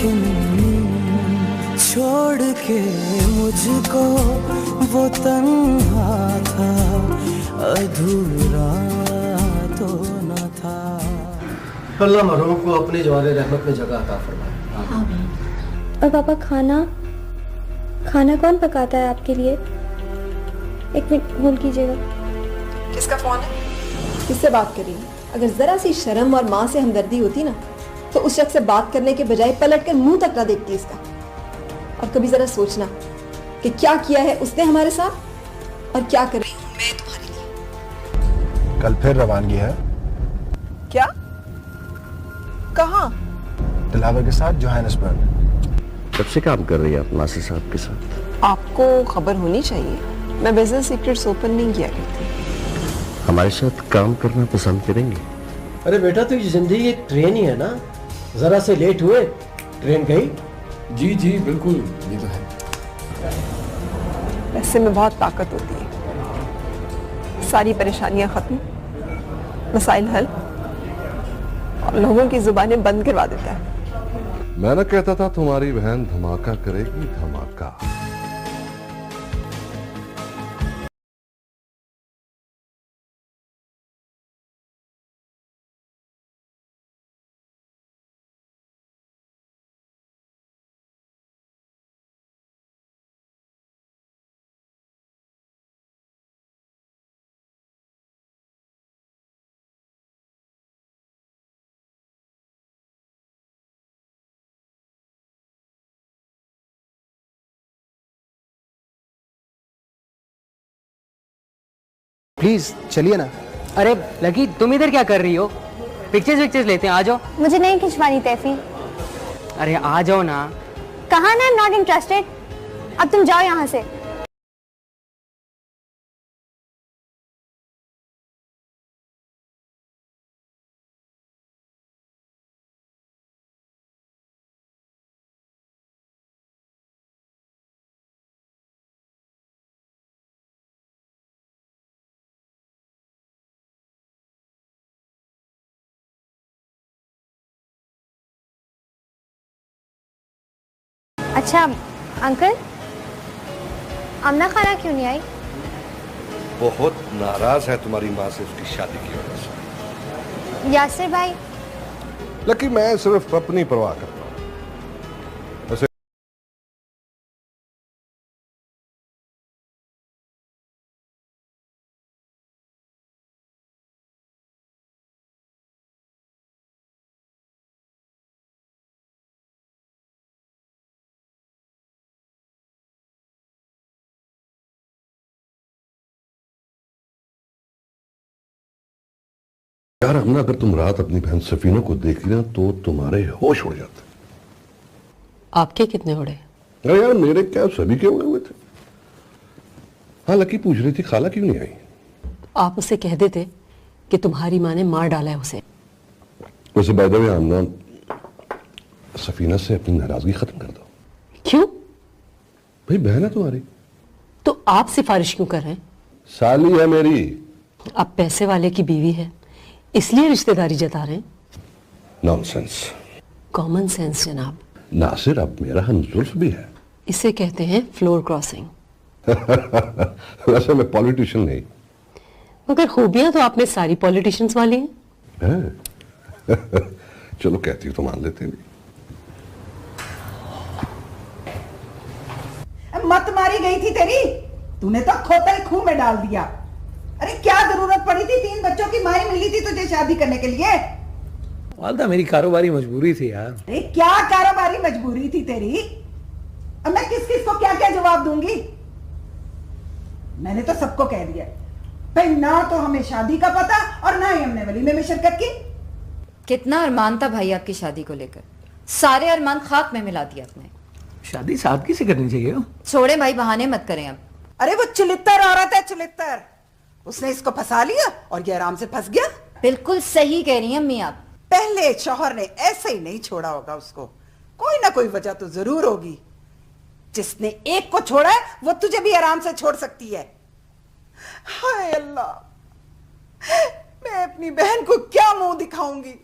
लेकिन छोड़ के मुझको वो तन्हा था, अधूरा तो न था। अल्लाह मरहूम को अपनी जवान रहमत में जगह अता फरमाए। और पापा खाना कौन पकाता है आपके लिए? एक मिनट होल्ड कीजिएगा। किसका फोन है? किससे बात कर रही है? अगर जरा सी शर्म और माँ से हमदर्दी होती ना तो उस शख्स से बात करने के बजाय पलट कर मुंह तक ना देखती इसका। और कभी जरा सोचना कि क्या किया है उसने हमारे साथ और क्या कर रही हूँ मैं तुम्हारे लिए। कल फिर रवानगी है। क्या? कहाँ? दिलावर के साथ जोहानिसबर्ग। कब से काम कर रही है आप नासिर साहब के साथ? आपको खबर होनी चाहिए, मैं बिजनेस सीक्रेट्स ओपन नहीं किया करती। हमारे साथ काम करना पसंद करेंगे? अरे बेटा तो ये जिंदगी एक ट्रेन ही है ना, जरा से लेट हुए ट्रेन गई। जी जी बिल्कुल, ये तो है। पैसे में बहुत ताकत होती है। सारी परेशानियां खत्म, मसाइल हल और लोगों की जुबानें बंद करवा देता है। मैं ना कहता था तुम्हारी बहन धमाका करेगी, धमाका। प्लीज चलिए ना। अरे लकी, तुम इधर क्या कर रही हो? पिक्चर्स लेते हैं, आ जाओ। मुझे नहीं खिंचवानी तैफी। अरे आ जाओ ना। कहा ना नॉट इंटरेस्टेड। अब तुम जाओ यहाँ से। अच्छा अंकल, आमना खाना क्यों नहीं आई? बहुत नाराज है तुम्हारी माँ से उसकी शादी की वजह से। यासिर भाई, लकी मैं सिर्फ अपनी परवाह करता हूँ। वैसे यार अमना, अगर तुम रात अपनी बहन सफीना को देखी ना तो तुम्हारे होश उड़ जाते। आपके कितने उड़े? अरे यार मेरे क्या, सभी के उड़े हुए थे। हाँ लकी पूछ रही थी खाला क्यों नहीं आई। आप उसे कह देते कि तुम्हारी माँ ने मार डाला है उसे। वैसे बाय द वे आमना, सफीना से अपनी नाराजगी खत्म कर दो। क्यों? भाई बहन है तुम्हारी। तो आप सिफारिश क्यों कर रहे हैं? साली है मेरी। आप पैसे वाले की बीवी है इसलिए रिश्तेदारी जता रहे हैं? नॉनसेंस। कॉमन सेंस जनाब। नासिर अब मेरा हमजुल्फ भी है। इसे कहते हैं फ्लोर क्रॉसिंग। वैसे मैं पॉलिटिशियन नहीं, मगर खूबियां तो आप में सारी पॉलिटिशियंस वाली हैं। चलो कहती हो तो मान लेते हैं। मत मारी गई थी तेरी, तूने तो खोता ही खूह में डाल दिया। अरे क्या जरूरत पड़ी थी, 3 बच्चों की माई मिली थी तुझे शादी करने के लिए। वालदा मेरी कारोबारी मजबूरी थी यार। अरे क्या कारोबारी मजबूरी थी तेरी? अब मैं किस किस को क्या क्या जवाब दूंगी? मैंने तो सबको कह दिया भाई, ना तो हमें शादी का पता और ना ही हमने वलीमे में शिरकत की। कितना अरमान था भाई आपकी शादी को लेकर, सारे अरमान खाक में मिला दिया आपने। शादी सादगी से करनी चाहिए। छोड़े भाई, बहाने मत करें अब। अरे वो चिलित्तर औरत है, चिलित्तर। उसने इसको फंसा लिया और ये आराम से फंस गया। बिल्कुल सही कह रही हैं अम्मी आप। पहले शौहर ने ऐसे ही नहीं छोड़ा होगा उसको, कोई ना कोई वजह तो जरूर होगी। जिसने एक को छोड़ा है वो तुझे भी आराम से छोड़ सकती है। हाय अल्लाह, मैं अपनी बहन को क्या मुंह दिखाऊंगी?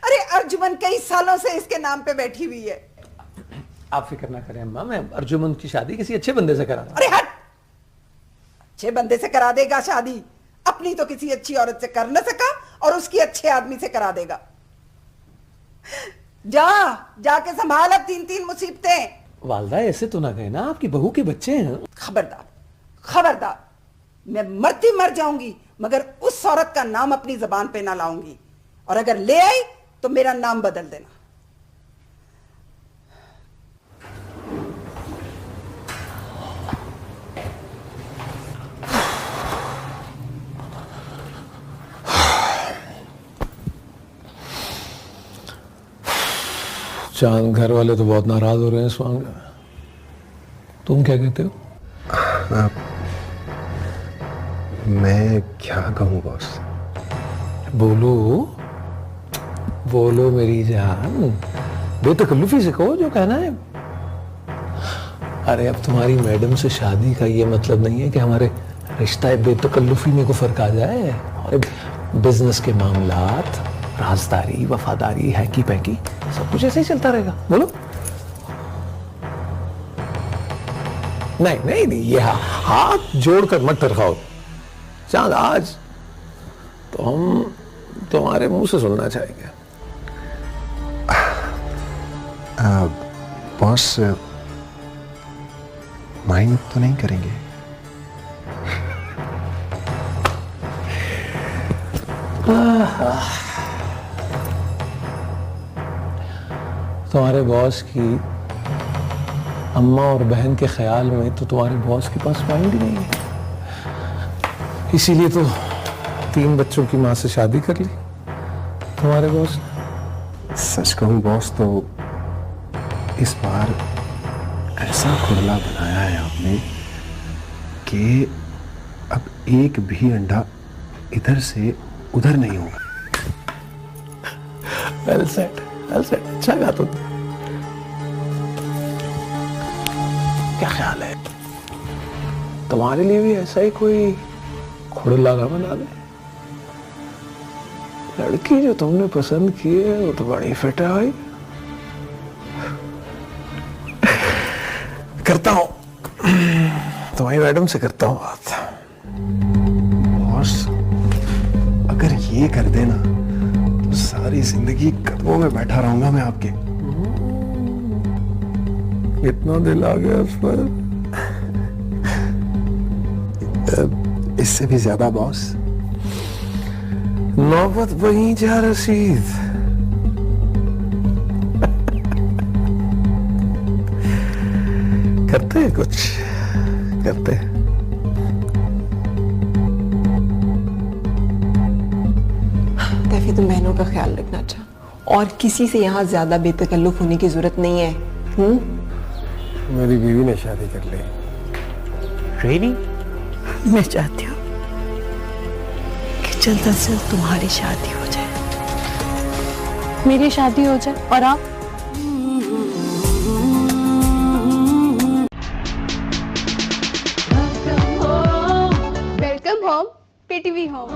अरे अर्जुमन कई सालों से इसके नाम पे बैठी हुई है। आप फिक्र ना करें अम्मा, मैं अर्जुमंद की शादी किसी अच्छे बंदे से करा रहा हूं। अरे हट, अच्छे बंदे से करा देगा शादी? अपनी तो किसी अच्छी औरत से कर न सका और उसकी अच्छे आदमी से करा देगा। जाके संभाल अब 3-3 मुसीबतें। वालदा ऐसे तो ना कहे ना, आपकी बहू के बच्चे हैं। खबरदार खबरदार, मैं मरती मर जाऊंगी मगर उस औरत का नाम अपनी जबान पे ना लाऊंगी, और अगर ले आई तो मेरा नाम बदल देना। चांद घर वाले तो बहुत नाराज हो रहे हैं इस मामले में, तुम क्या कहते हो? मैं क्या कहूँ बॉस? बोलो बोलो मेरी जान, बेतकल्लुफी से कहो जो कहना है। अरे अब तुम्हारी मैडम से शादी का ये मतलब नहीं है कि हमारे रिश्ता बेतकल्लुफी में को फर्क आ जाए। और बिजनेस के मामलात, राजदारी, वफादारी, हैंकी पैंकी, सब कुछ ऐसे ही चलता रहेगा। बोलो। नहीं नहीं नहीं, ये हाथ जोड़कर मत रखाओ चांद, आज तो हम तुम्हारे मुंह से सुनना चाहेंगे। बॉस माइंड तो नहीं करेंगे? तुम्हारे बॉस की अम्मा और बहन के ख्याल में तो तुम्हारे बॉस के पास माइंड ही नहीं है, इसीलिए तो 3 बच्चों की मां से शादी कर ली तुम्हारे बॉस ने। सच कहूं बॉस तो इस बार ऐसा खुरला बनाया है आपने कि अब एक भी अंडा इधर से उधर नहीं होगा। वेल सेड, वेल सेड, अच्छा कहा तुमने। क्या ख्याल है तुम्हारे लिए भी ऐसा ही कोई खुड़ला ना बना दे? लड़की जो तुमने पसंद की है वो तो बड़ी फिट है भाई। करता हूं तुम्हारी मैडम से करता हूं बात। बॉस अगर ये कर देना तो सारी जिंदगी कदमों में बैठा रहूंगा मैं आपके। इतना दिल आ गया उस पर? इससे भी ज्यादा बॉस। नौबत वहीं जा रसीद। करते हैं कुछ, करते हैं। तैफी तुम बहनों का ख्याल रखना चाह, और किसी से यहाँ ज्यादा बेतकल्लुफ होने की जरूरत नहीं है। मेरी बीवी ने शादी कर ली। रेनी, मैं चाहती हूँ कि जल्द से जल्द तुम्हारी शादी हो जाए, मेरी शादी हो जाए, और आप वेलकम होम पीटीवी होम।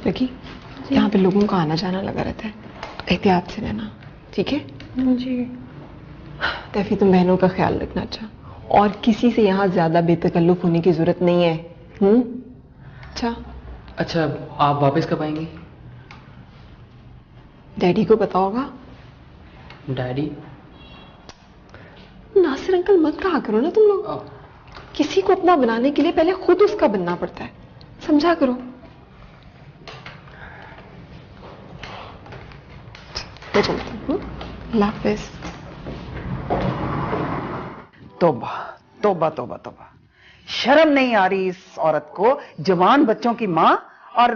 लगी यहाँ पे लोगों का आना जाना लगा रहता है, एहतियात से रहना, ठीक है? जी। तैफी तुम बहनों का ख्याल रखना चाह, और किसी से यहाँ ज्यादा बेतकल्लुफ होने की जरूरत नहीं है। अच्छा अच्छा, आप वापस कब आएंगी? डैडी को पता होगा। डैडी? नासिर अंकल मत कहा करो ना तुम लोग। किसी को अपना बनाने के लिए पहले खुद उसका बनना पड़ता है, समझा करो। तो चलती हूँ, अल्लाह हाफिज़। तौबा तौबा तौबा तौबा, शर्म नहीं आ रही इस औरत को, जवान बच्चों की माँ और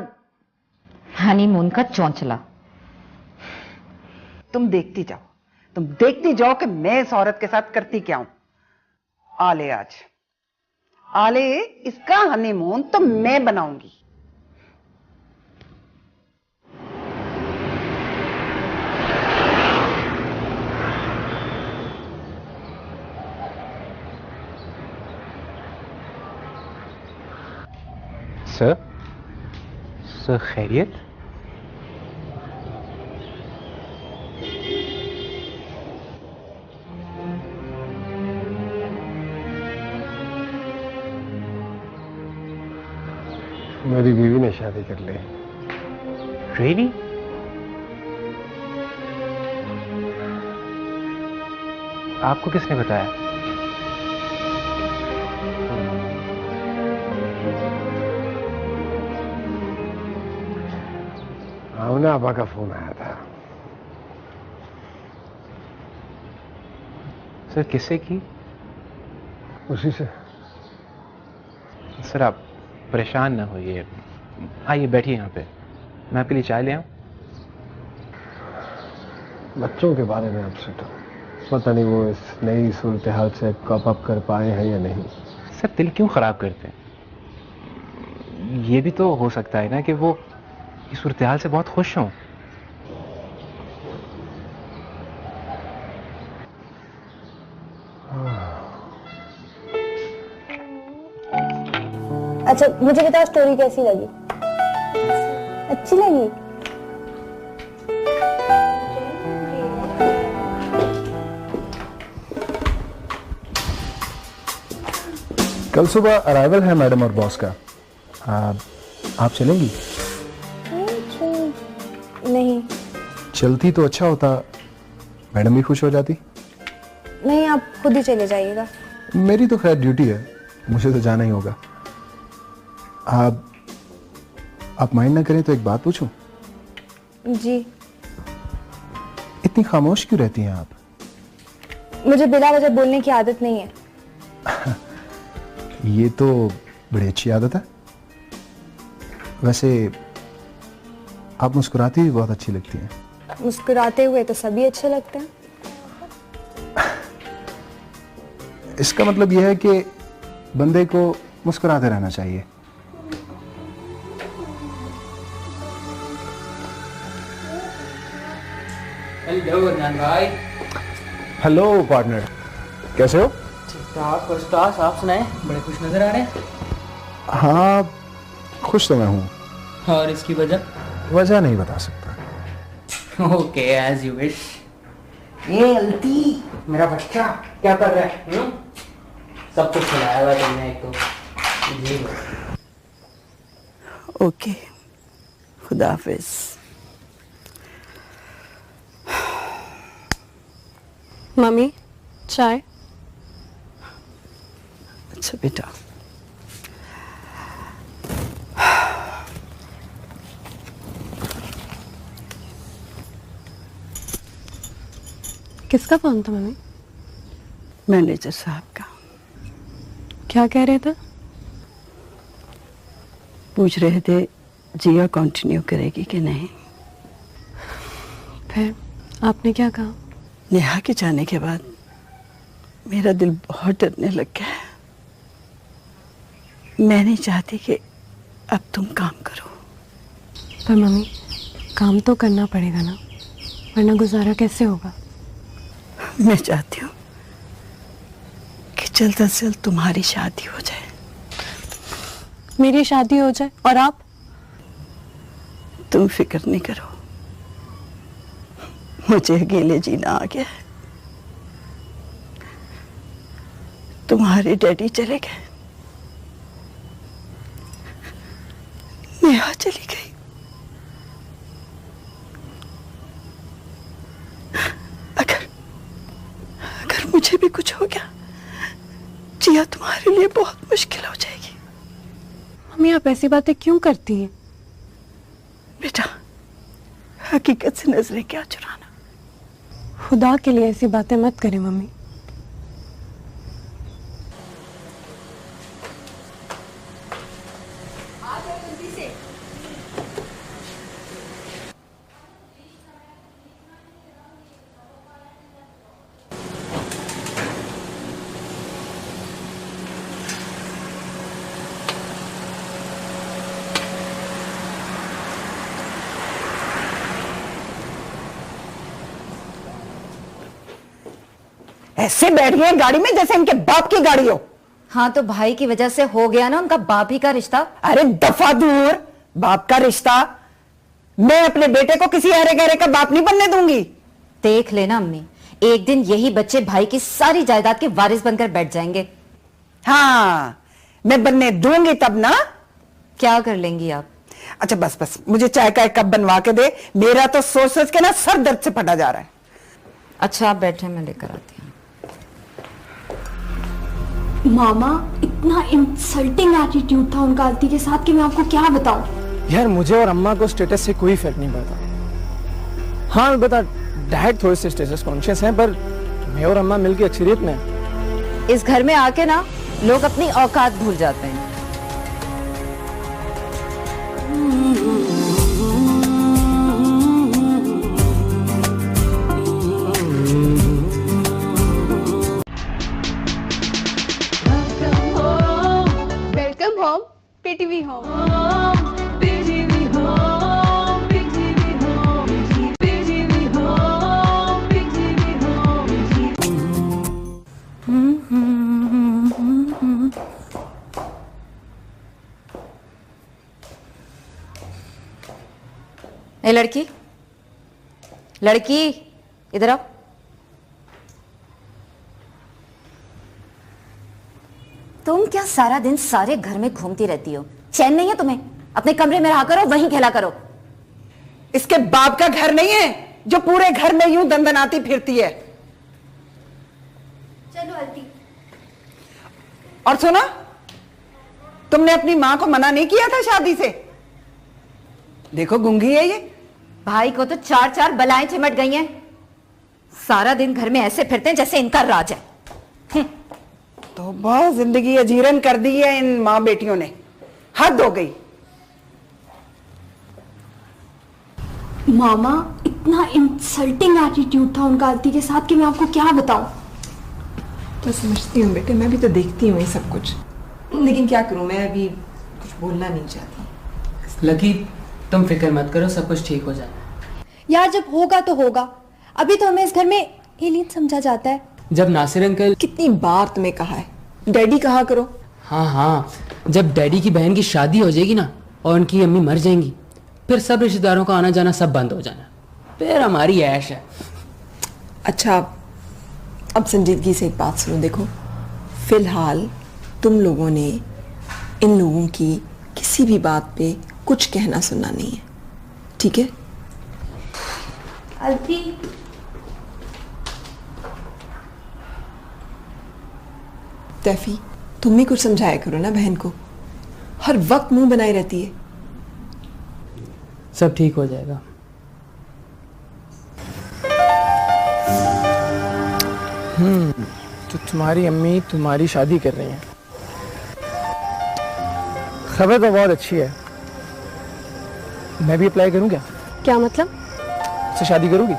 हनीमून का चौंचला। तुम देखती जाओ कि मैं इस औरत के साथ करती क्या हूं। आले आज आले, इसका हनीमून तो मैं बनाऊंगी। सर खैरियत? मेरी बीवी ने शादी कर ली। रियली? आपको किसने बताया? आमना आपा का फोन आया था। सर किससे की? उसी से। सर आप परेशान ना होइए, आइए बैठिए यहाँ पे, मैं आपके लिए चाय ले आऊं? बच्चों के बारे में आपसे तो पता नहीं वो इस नई सूरत हाल से कॉप अप कर पाए हैं या नहीं। सर दिल क्यों खराब करते हैं? ये भी तो हो सकता है ना कि वो इस सूरत हाल से बहुत खुश हों। अच्छा मुझे बताओ, स्टोरी कैसी लगी? अच्छी लगी? कल सुबह अराइवल है मैडम और बॉस का। आप चलेंगी? नहीं। चलती तो अच्छा होता, मैडम भी खुश हो जाती। नहीं, आप खुद ही चले जाइएगा। मेरी तो खैर ड्यूटी है, मुझे तो जाना ही होगा। आप माइंड ना करें तो एक बात पूछूं? जी। इतनी खामोश क्यों रहती हैं आप? मुझे बिला वजह बोलने की आदत नहीं है। ये तो बड़ी अच्छी आदत है। वैसे आप मुस्कुराती हुई बहुत अच्छी लगती हैं। मुस्कुराते हुए तो सभी अच्छे लगते हैं। इसका मतलब यह है कि बंदे को मुस्कुराते रहना चाहिए। हेलो अदनान भाई। हेलो पार्टनर, कैसे हो? First class. आप सुनाएं, बड़े खुश नजर आ रहे हैं। हाँ खुश तो मैं हूँ। और इसकी वजह? वजह नहीं बता सकता। Okay, as you wish. ये अलती मेरा बच्चा क्या कर रहा है? सब कुछ खिलाया हुआ तुमने एक तो। जी ओके, खुदा हाफिज। मम्मी चाय? अच्छा बेटा। किसका फोन था मम्मी? मैनेजर साहब का। क्या कह रहे थे? पूछ रहे थे जिया कंटिन्यू करेगी कि नहीं। फिर आपने क्या कहा? नेहा के जाने के बाद मेरा दिल बहुत डरने लग गया है। मैं नहीं चाहती कि अब तुम काम करो। पर मम्मी काम तो करना पड़ेगा ना, वरना गुजारा कैसे होगा? मैं चाहती हूँ कि जल्द से जल्द तुम्हारी शादी हो जाए। मेरी शादी हो जाए और आप? तुम फिक्र नहीं करो, मुझे अकेले जीना आ गया है। तुम्हारे डैडी चले गए, नेहा चली गई। अगर मुझे भी कुछ हो गया, जिया तुम्हारे लिए बहुत मुश्किल हो जाएगी। मम्मी आप ऐसी बातें क्यों करती हैं? बेटा, हकीकत से नजरें क्या चुराना। खुदा के लिए ऐसी बातें मत करें मम्मी। ऐसे बैठ गए गाड़ी में जैसे इनके बाप की गाड़ी हो। हाँ तो भाई की वजह से हो गया ना उनका बाप ही का रिश्ता। अरे दफा दूर, बाप का रिश्ता। मैं अपने बेटे को किसी अरे गहरे का बाप नहीं बनने दूंगी। देख लेना अम्मी, एक दिन यही बच्चे भाई की सारी जायदाद के वारिस बनकर बैठ जाएंगे। हाँ, मैं बनने दूंगी तब ना। क्या कर लेंगी आप? अच्छा बस बस, मुझे चाय का एक कप बनवा के दे। मेरा तो सोच सोच के ना सर दर्द से फटा जा रहा है। अच्छा आप बैठे, मैं लेकर आती हूँ। मामा, इतना इंसल्टिंग एटीट्यूड था उनका आरती के साथ कि मैं आपको क्या बताऊं। यार मुझे और अम्मा को स्टेटस से कोई फर्क नहीं पड़ता। हाँ बता, डैड थोड़े से स्टेटस कॉन्शियस हैं, पर मैं और अम्मा मिलकर अक्सरियत में हैं। इस घर में आके ना लोग अपनी औकात भूल जाते हैं। Welcome home PTV home. ए लड़की, लड़की इधर आओ। तुम क्या सारा दिन सारे घर में घूमती रहती हो? चैन नहीं है तुम्हें? अपने कमरे में रहा करो, वहीं खेला करो। इसके बाप का घर नहीं है जो पूरे घर में यूं दंदनाती फिरती है। चलो आरती। और सुनो, तुमने अपनी मां को मना नहीं किया था शादी से? देखो गुंगी है ये। भाई को तो चार चार बलाएं चिमट गई हैं। सारा दिन घर में ऐसे फिरते हैं जैसे इनका राज है। तो बहुत जिंदगी अजीरन कर दी है इन मां बेटियों ने। हद हो गई। मामा, इतना इंसल्टिंग एटीट्यूड था उनका आरती के साथ कि मैं आपको क्या बताऊं। तो समझती हूँ बेटे, मैं भी तो देखती हूँ ये सब कुछ, लेकिन क्या करूँ, मैं अभी कुछ बोलना नहीं चाहती। लकी तुम फिक्र मत करो, सब कुछ ठीक हो जाएगा। यार जब होगा तो होगा, अभी तो हमें इस घर में एलियन समझा जाता है। जब नासिर अंकल, कितनी बार तुम्हें कहा है डैडी कहा करो। हाँ हाँ, जब डैडी की बहन की शादी हो जाएगी ना और उनकी अम्मी मर जाएंगी, फिर सब रिश्तेदारों का आना जाना सब बंद हो जाना, फिर हमारी ऐश है। अच्छा अब संजीदगी से एक बात सुनो। देखो, फिलहाल तुम लोगों ने इन लोगों की किसी भी बात पे कुछ कहना सुनना नहीं है, ठीक है? आरती, तैफी, तुम भी कुछ समझाया करो ना बहन को, हर वक्त मुंह बनाए रहती है। सब ठीक हो जाएगा। तो तुम्हारी अम्मी तुम्हारी शादी कर रही हैं। खबर तो बहुत अच्छी है। मैं भी अप्लाई करूं क्या? क्या मतलब? से शादी करोगी?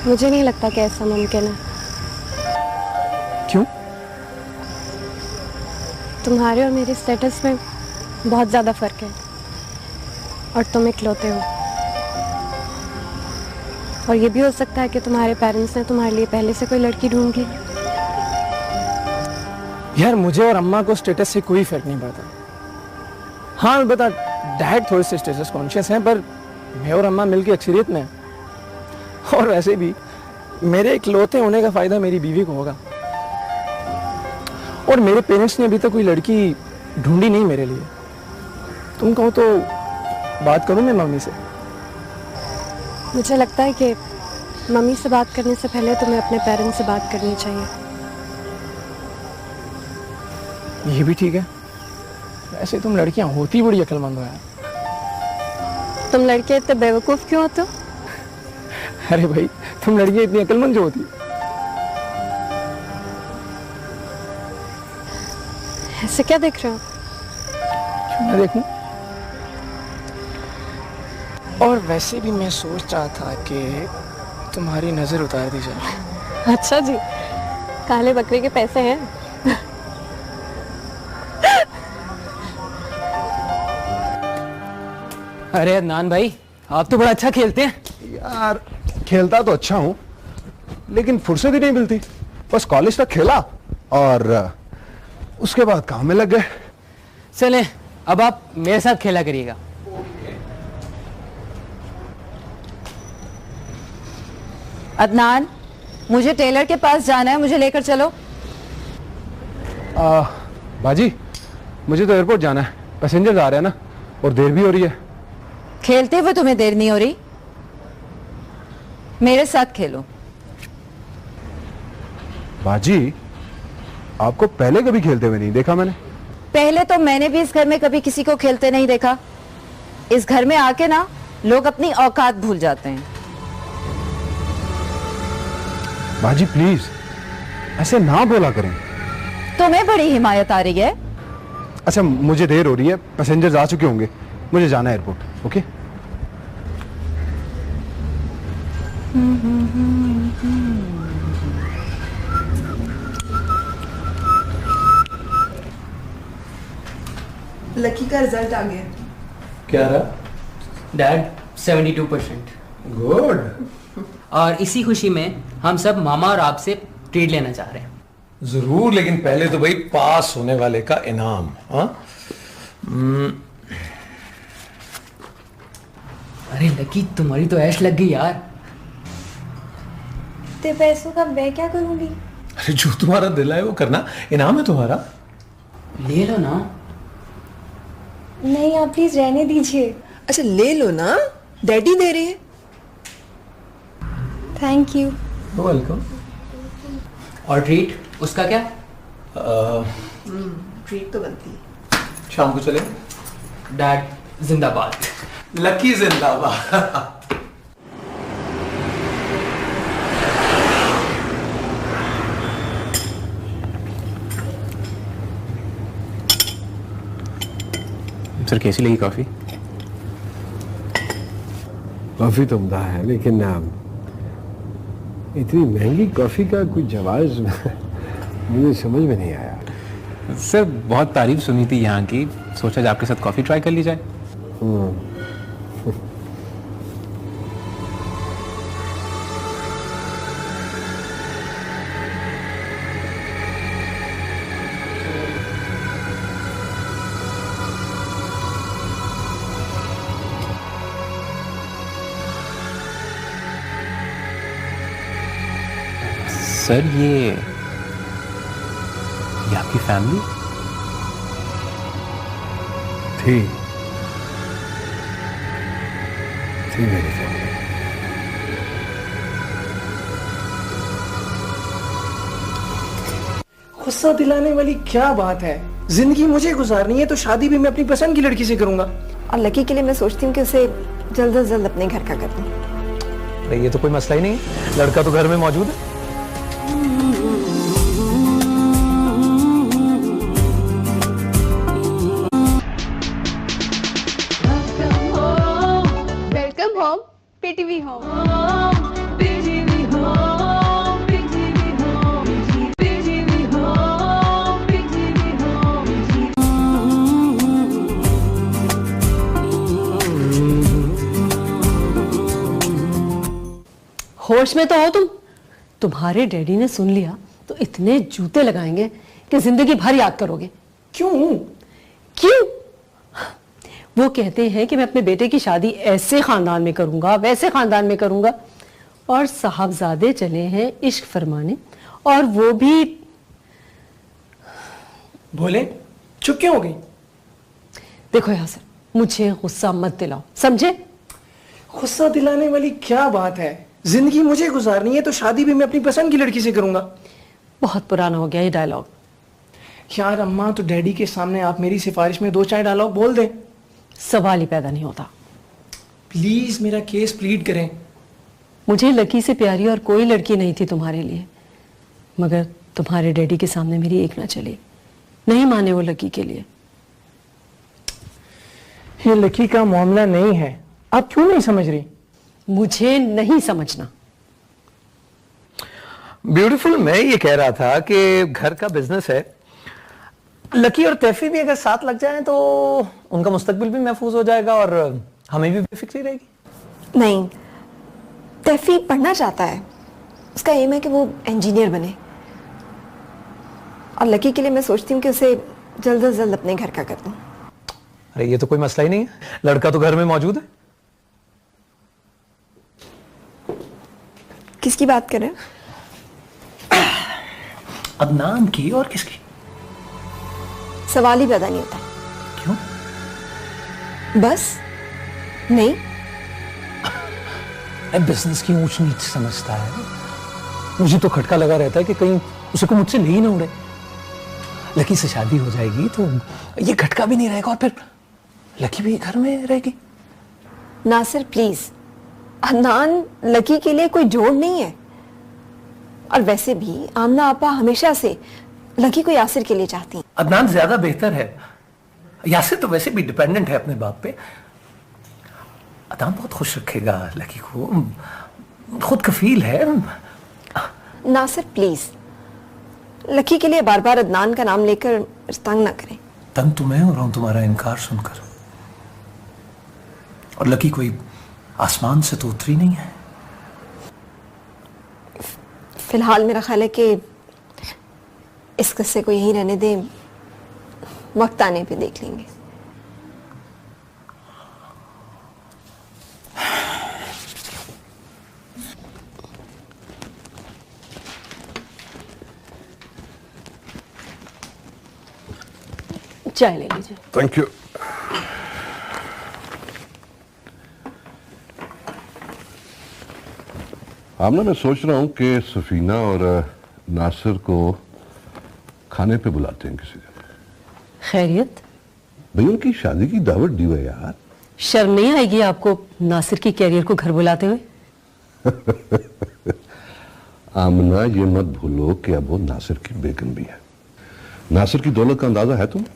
मुझे नहीं लगता कि ऐसा मुमकिन है। क्यों? तुम्हारे और मेरे स्टेटस में बहुत ज़्यादा फर्क है और तुम इकलौते हो। और ये भी हो सकता है कि तुम्हारे पेरेंट्स ने तुम्हारे लिए पहले से कोई लड़की ढूंढ ली। यार मुझे और अम्मा को स्टेटस से कोई फर्क नहीं पड़ता। हाँ बता, डैड थोड़े से स्टेटस कॉन्शियस हैं, पर मैं और अम्मा मिलके अक्सरियत में हैं। और वैसे भी मेरे इकलौते होने का फायदा मेरी बीवी को होगा। और मेरे पेरेंट्स ने अभी तक कोई लड़की ढूंढी नहीं मेरे लिए। तुम कहो तो बात करूं मैं मम्मी से? मुझे लगता है कि मम्मी से बात करने से पहले तुम्हें अपने पेरेंट्स से बात करनी चाहिए। ये भी ठीक है। वैसे तुम लड़कियां होती बड़ी अक्लमंद हो यार। तुम लड़के इतने बेवकूफ क्यों होते हो? अरे भाई, तुम लड़कियां इतनी अक्लमंद जो होती। ऐसे क्या देख रहे हो? क्यों ना देखूं? और वैसे भी मैं सोच रहा था कि तुम्हारी नजर उतार दी जाए। अच्छा जी, काले बकरे के पैसे हैं। अरे अदनान भाई, आप तो बड़ा अच्छा खेलते हैं। यार खेलता तो अच्छा हूं, लेकिन फुर्सत ही नहीं मिलती। बस कॉलेज तक खेला और उसके बाद काम में लग गए। चलें, अब आप मेरे साथ खेला करिएगा। अदनान, मुझे टेलर के पास जाना है, मुझे लेकर चलो। बाजी, मुझे तो एयरपोर्ट जाना है, पैसेंजर्स आ रहे हैं ना, और देर भी हो रही है। खेलते हुए तुम्हें देर नहीं हो रही? मेरे साथ खेलो। बाजी, आपको पहले कभी खेलते हुए नहीं देखा मैंने। पहले तो मैंने भी इस घर में कभी किसी को खेलते नहीं देखा। इस घर में आके ना लोग अपनी औकात भूल जाते हैं। बाजी प्लीज ऐसे ना बोला करें। तुम्हें बड़ी हिमायत आ रही है। अच्छा, मुझे देर हो रही है, पैसेंजर्स आ चुके होंगे, मुझे जाना है एयरपोर्ट। ओके? लकी का रिजल्ट आ गया। क्या रहा? डैड 72%। गुड। और इसी खुशी में हम सब मामा और आपसे ट्रीट लेना चाह रहे हैं। जरूर, लेकिन पहले तो भाई पास होने वाले का इनाम। हाँ, अरे लकी, तुम्हारी तो ऐश लग गई यार। ते पैसों का मैं क्या करूंगी? अरे जो तुम्हारा दिल है वो करना, इनाम है तुम्हारा। ले लो ना। नहीं, आप प्लीज रहने दीजिए। अच्छा ले लो ना, डैडी दे रहे हैं। Thank you. वेलकम। और ट्रीट उसका क्या? ट्रीट तो बनती है। शाम को चले। डैड जिंदाबाद। लकी जिंदाबाद। सर कैसी लगी कॉफी? कॉफी तो उम्दा है, लेकिन इतनी महंगी कॉफी का कुछ जवाब मुझे समझ में नहीं आया। सर बहुत तारीफ सुनी थी यहाँ की, सोचा आपके साथ कॉफी ट्राई कर ली जाए। सर ये आपकी फैमिली थी मेरी फैमिली। गुस्सा दिलाने वाली क्या बात है? जिंदगी मुझे गुजारनी है तो शादी भी मैं अपनी पसंद की लड़की से करूंगा। और लकी के लिए मैं सोचती हूँ कि उसे जल्द से जल्द अपने घर का कर दूं। अरे ये तो कोई मसला ही नहीं है, लड़का तो घर में मौजूद है। Welcome home, PTV home. होश में तो हो तुम? तुम्हारे डैडी ने सुन लिया तो इतने जूते लगाएंगे कि जिंदगी भर याद करोगे। क्यों? क्यों? वो कहते हैं कि मैं अपने बेटे की शादी ऐसे खानदान में करूंगा, वैसे खानदान में करूंगा, और साहबजादे चले हैं इश्क फरमाने, और वो भी बोले चुप क्यों हो गई? देखो यासर, मुझे गुस्सा मत दिलाओ, समझे? गुस्सा दिलाने वाली क्या बात है? जिंदगी मुझे गुजारनी है तो शादी भी मैं अपनी पसंद की लड़की से करूंगा। बहुत पुराना हो गया ये डायलॉग। यार अम्मा, तो डैडी के सामने आप मेरी सिफारिश में 2-4 डायलॉग बोल दें। सवाल ही पैदा नहीं होता। प्लीज मेरा केस प्लीड करें। मुझे लकी से प्यारी और कोई लड़की नहीं थी तुम्हारे लिए, मगर तुम्हारे डैडी के सामने मेरी एक ना चली, नहीं माने वो लकी के लिए। ये लकी का मामला नहीं है, आप क्यों नहीं समझ रही? मुझे नहीं समझना। ब्यूटीफुल, मैं ये कह रहा था कि घर का बिजनेस है, लकी और तैफी भी अगर साथ लग जाएं तो उनका मुस्तकबिल भी महफूज हो जाएगा और हमें भी बेफिक्री रहेगी। नहीं, तैफी पढ़ना चाहता है, उसका एम है कि वो इंजीनियर बने, और लकी के लिए मैं सोचती हूँ कि उसे जल्द से जल्द अपने घर का कर दूँ। अरे ये तो कोई मसला ही नहीं है, लड़का तो घर में मौजूद है। किसकी बात कर रहे हैं? अदनान की और किसकी? सवाल ही पैदा नहीं होता। क्यों? बस नहीं। बिजनेस की ऊंच नीच समझता है, मुझे तो खटका लगा रहता है कि कहीं उसे को मुझसे ले ही ना उड़े। लकी से शादी हो जाएगी तो ये खटका भी नहीं रहेगा और फिर लकी भी घर में रहेगी। नासिर प्लीज, अदनान लकी के लिए कोई जोड़ नहीं है, और वैसे भी आमना आपा हमेशा से लकी को यासिर के लिए चाहती हैं। अदनान ज्यादा बेहतर है, यासिर तो वैसे भी डिपेंडेंट है अपने बाप पे। अदनान बहुत खुश रखेगा लकी को, खुद कफील है। नासिर प्लीज, लकी के लिए बार बार अदनान का नाम लेकर तंग ना करें। तंग तो मैं हो रहा हूं तुम्हारा इनकार सुनकर, और लकी कोई आसमान से तो उतरी नहीं है। फिलहाल मेरा ख्याल है कि इस किस्से को यहीं रहने दें, वक्त आने पे देख लेंगे। चाय ले लीजिए। Thank you. आमना, मैं सोच रहा हूं कि सफीना और नासिर को खाने पे बुलाते हैं किसी दिन। खैरियत? भाई उनकी शादी की दावत दी है यार। शर्म नहीं आएगी आपको नासिर की कैरियर को घर बुलाते हुए? आमना, ये मत भूलो कि अब वो नासिर की बेगम भी है। नासिर की दौलत का अंदाजा है तुम्हें?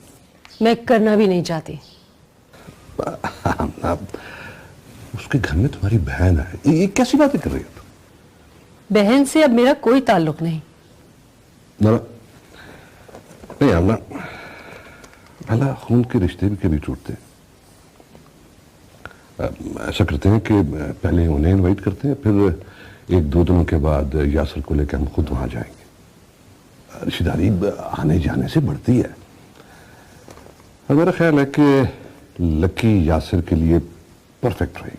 मैं करना भी नहीं चाहती। आमना, उसके घर में तुम्हारी बहन है, ये कैसी बातें कर रही हो? बहन से अब मेरा कोई ताल्लुक नहीं। ना नहीं आमना, भला खून के रिश्ते भी कभी टूटते हैं। ऐसा करते हैं कि पहले उन्हें इनवाइट करते हैं, फिर 1-2 दिनों के बाद यासर को लेकर हम खुद वहां जाएंगे। रिश्तेदारी आने जाने से बढ़ती है, और मेरा ख्याल है कि लकी यासर के लिए परफेक्ट रहेगी।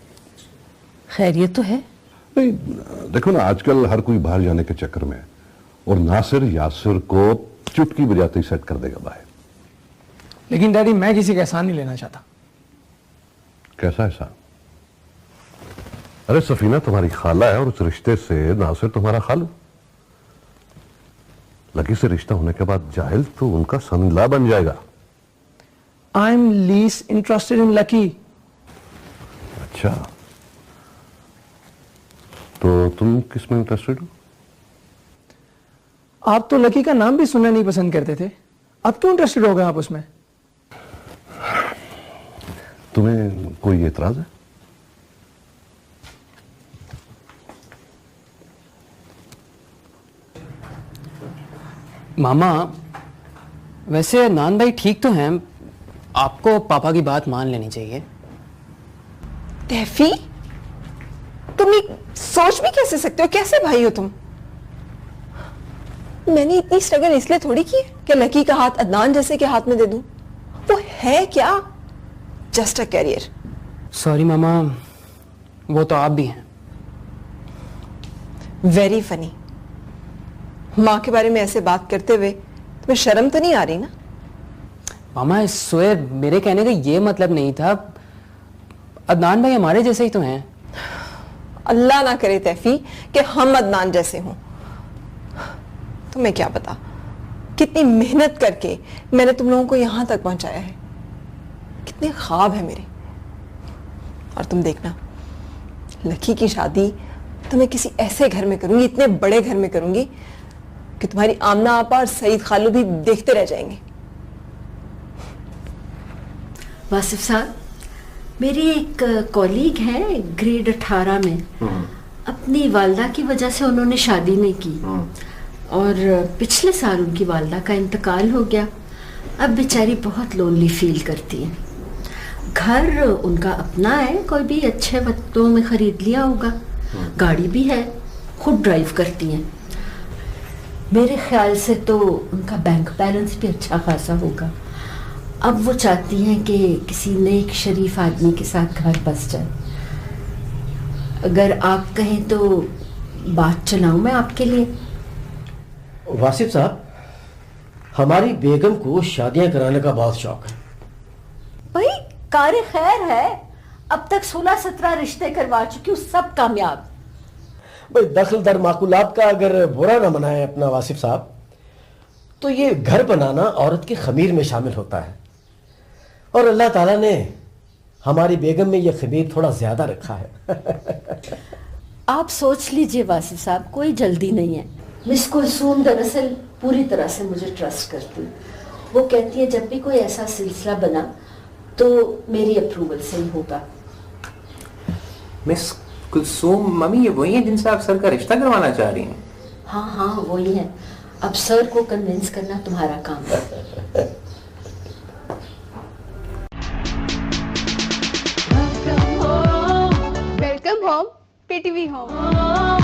खैरियत तो है? नहीं, देखो ना, आजकल हर कोई बाहर जाने के चक्कर में है, और नासिर यासिर को चुटकी बजाते ही सेट कर देगा बाहर। लेकिन डैडी, मैं किसी का एहसान नहीं लेना चाहता। कैसा एहसान? अरे सफीना तुम्हारी खाला है, और उस रिश्ते से नासिर तुम्हारा खालू। लकी से रिश्ता होने के बाद जाहिल तो उनका सन-इन-लॉ बन जाएगा। I am least interested in lucky. अच्छा, तो तुम किस में इंटरेस्टेड हो? आप तो लकी का नाम भी सुनना नहीं पसंद करते थे, अब क्यों इंटरेस्टेड हो गए आप उसमें? तुम्हें कोई एतराज है? मामा, वैसे नान भाई ठीक तो हैं, आपको पापा की बात मान लेनी चाहिए। तैफी, तुम ये सोच भी कैसे सकते हो? कैसे भाई हो तुम? मैंने इतनी स्ट्रगल इसलिए थोड़ी की कि लकी का हाथ अदनान जैसे के हाथ में दे दूं। वो है क्या? Just a career. सॉरी मामा, वो तो आप भी हैं। Very funny. माँ के बारे में ऐसे बात करते हुए तुम्हें शर्म तो नहीं आ रही ना? मामा स्वेर, मेरे कहने का ये मतलब नहीं था। अदनान भाई हमारे जैसे ही तो हैं। अल्लाह ना करे तैफी कि हम अदनान जैसे हों। तुम्हें क्या पता कितनी मेहनत करके मैंने तुम लोगों को यहां तक पहुंचाया है, कितने ख्वाब है मेरे। और तुम देखना, लकी की शादी तो मैं किसी ऐसे घर में करूंगी, इतने बड़े घर में करूंगी कि तुम्हारी आमना आपा और सईद खालू भी देखते रह जाएंगे। वासिफ साहब, मेरी एक कॉलीग है ग्रेड 18 में, अपनी वालदा की वजह से उन्होंने शादी नहीं की और पिछले साल उनकी वालदा का इंतकाल हो गया। अब बेचारी बहुत लोनली फील करती है। घर उनका अपना है, कोई भी अच्छे वक्तों में खरीद लिया होगा, गाड़ी भी है, खुद ड्राइव करती हैं। मेरे ख्याल से तो उनका बैंक बैलेंस भी अच्छा खासा होगा। अब वो चाहती हैं कि किसी नेक शरीफ आदमी के साथ घर बस जाए। अगर आप कहें तो बात चलाऊं मैं आपके लिए। वासिफ साहब, हमारी बेगम को शादियां कराने का बहुत शौक है। भाई कार खैर है, अब तक 16-17 रिश्ते करवा चुकी हूँ, सब कामयाब। भाई दखल दर माकूलात का अगर बुरा ना मनाए अपना वासिफ साहब, तो ये घर बनाना औरत के खमीर में शामिल होता है और अल्लाह ताला ने हमारी बेगम में ये खमीर थोड़ा ज्यादा रखा है। आप सोच लीजिए वासिफ साहब, कोई जल्दी नहीं है। मिस कुलसूम दरअसल पूरी तरह से मुझे ट्रस्ट करती है। वो कहती है जब भी कोई ऐसा सिलसिला बना तो मेरी अप्रूवल से ही होगा। मिस कुलसूम मम्मी, ये वही है जिनसे आप सर का रिश्ता करवाना चाह रही हैं? हाँ हाँ वही है। अब सर को कन्विंस करना तुम्हारा काम है। Welcome home, PTV home.